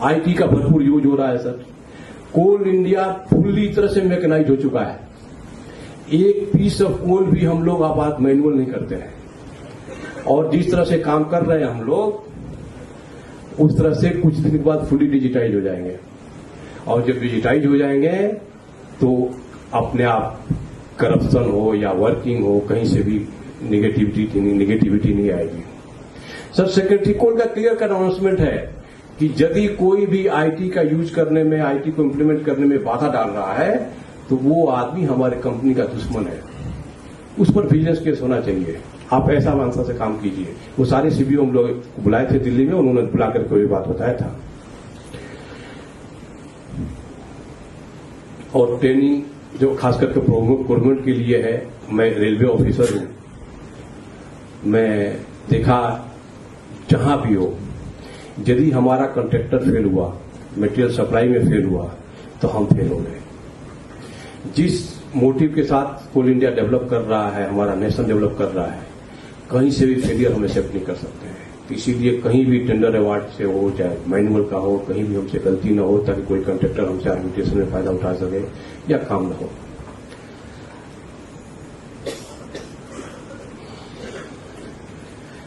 IT का भरपूर use हो रहा है सर। कोल इंडिया फुल्ली तरह से मैकेनाइज हो चुका है। एक पीस ऑफ कोल भी हम लोग आप मैनुअल नहीं करते हैं, और जिस तरह से काम कर रहे हैं हम लोग, उस तरह से कुछ दिन के बाद फुली डिजिटाइज हो जाएंगे। और जब डिजिटाइज हो जाएंगे तो अपने आप करप्शन हो या वर्किंग हो, कहीं से भी निगेटिविटी नहीं आएगी। सर, सेक्रेटरी कोड का क्लियर कट अनाउंसमेंट है कि यदि कोई भी आईटी का यूज करने में, आईटी को इम्प्लीमेंट करने में बाधा डाल रहा है तो वो आदमी हमारे कंपनी का दुश्मन है, उस पर विजिलेंस केस होना चाहिए। आप ऐसा मानसा से काम कीजिए। वो सारे सीबीओ हम लोग बुलाए थे दिल्ली में, उन्होंने बुला करके कोई बात बताया था। और ट्रेनिंग जो खास करके प्रोक्योरमेंट के लिए है, मैं रेलवे ऑफिसर हूं, मैं देखा जहां भी हो, यदि हमारा कॉन्ट्रैक्टर फेल हुआ, मटेरियल सप्लाई में फेल हुआ, तो हम फेल हो गए। जिस मोटिव के साथ कोल इंडिया डेवलप कर रहा है, हमारा नेशन डेवलप कर रहा है, कहीं से भी फेलियर हम एक्सेप्ट नहीं कर सकते हैं। तो इसीलिए कहीं भी टेंडर अवार्ड से हो, चाहे मैनुअल का हो, कहीं भी हमसे गलती न हो, ताकि कोई कॉन्ट्रैक्टर हमसे आर्बिट्रेशन में फायदा उठा सके या काम न हो।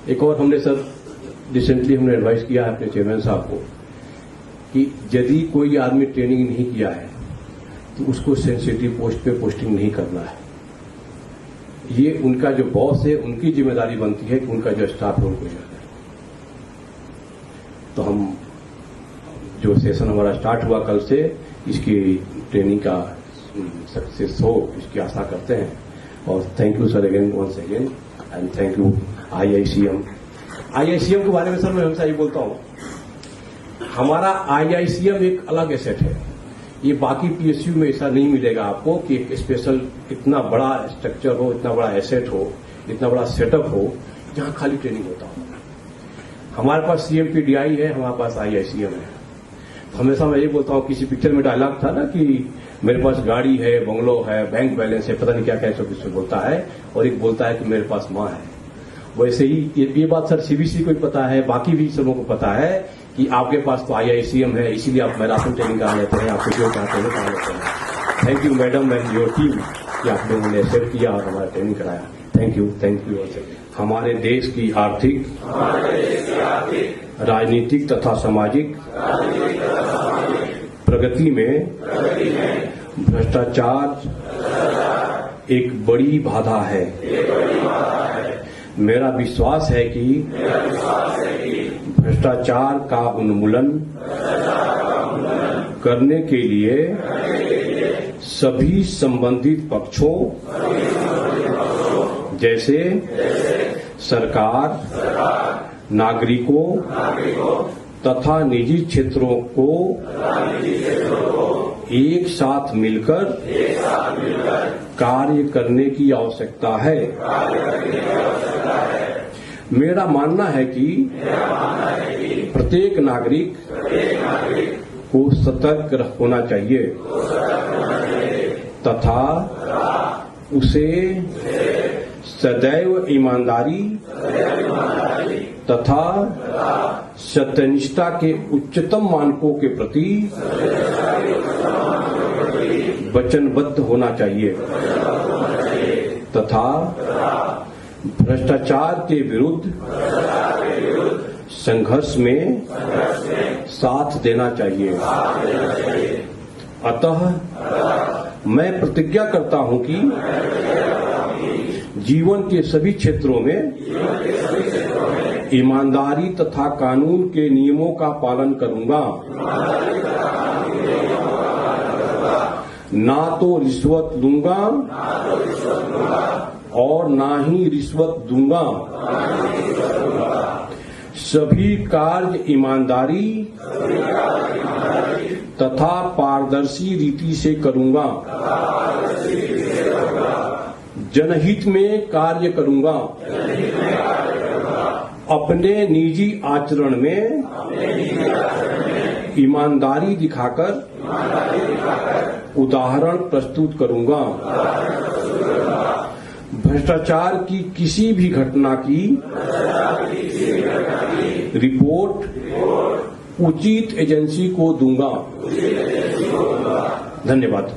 एक और हमने सर रिसेंटली हमने एडवाइस किया है अपने चेयरमैन साहब को कि यदि कोई आदमी ट्रेनिंग नहीं किया है तो उसको सेंसिटिव पोस्ट पे पोस्टिंग नहीं करना है। ये उनका जो बॉस है, उनकी जिम्मेदारी बनती है कि उनका जो स्टाफ है उनको जाना है। तो हम जो सेशन हमारा स्टार्ट हुआ कल से, इसकी ट्रेनिंग का सक्सेस हो, इसकी आशा करते हैं। और thank you sir again, once again, and thank you IICM के बारे में सर मैं हमेशा ये बोलता हूं, हमारा आईआईसीएम एक अलग एसेट है। ये बाकी पीएसयू में ऐसा नहीं मिलेगा आपको कि एक स्पेशल इतना बड़ा स्ट्रक्चर हो, इतना बड़ा एसेट हो, इतना बड़ा सेटअप हो, जहां खाली ट्रेनिंग होता हो। हमारे पास सीएमपीडीआई है, हमारे पास आईआईसीएम है। तो हमेशा मैं ये बोलता हूं, किसी पिक्चर में डायलॉग था ना कि मेरे पास गाड़ी है, बंगलो है, बैंक बैलेंस है, पता नहीं क्या क्या सब इसमें बोलता है, और एक बोलता है कि मेरे पास मां है। वैसे ही ये बात सर सीबीसी को भी पता है, बाकी भी सबों को पता है कि आपके पास तो आईआईसीएम है, इसीलिए आप मैराथन ट्रेनिंग करा लेते हैं, आपको जो चाहते हैं करा लेते हैं। Thank you madam and your team कि आप लोगों ने एक्सेप्ट किया और हमारा ट्रेनिंग कराया। थैंक यू हमारे देश की आर्थिक, राजनीतिक तथा सामाजिक प्रगति में भ्रष्टाचार एक बड़ी बाधा है। मेरा विश्वास है कि भ्रष्टाचार का उन्मूलन करने के लिए सभी संबंधित पक्षों जैसे सरकार, नागरिकों तथा निजी क्षेत्रों को एक साथ मिलकर कार्य करने की आवश्यकता है। मेरा मानना है कि प्रत्येक नागरिक को सतर्क होना चाहिए तथा उसे सदैव ईमानदारी तथा सत्यनिष्ठा के उच्चतम मानकों के प्रति वचनबद्ध होना चाहिए तथा भ्रष्टाचार के विरुद्ध संघर्ष में साथ देना चाहिए। अतः मैं प्रतिज्ञा करता हूं कि जीवन के सभी क्षेत्रों में ईमानदारी तथा कानून के नियमों का पालन करूंगा, ना तो रिश्वत लूंगा और ना ही रिश्वत दूंगा। सभी कार्य ईमानदारी तथा पारदर्शी रीति से करूंगा। जनहित में कार्य करूंगा। अपने निजी आचरण में ईमानदारी दिखाकर उदाहरण प्रस्तुत करूंगा। भ्रष्टाचार की किसी भी घटना की रिपोर्ट उचित एजेंसी को दूंगा। धन्यवाद।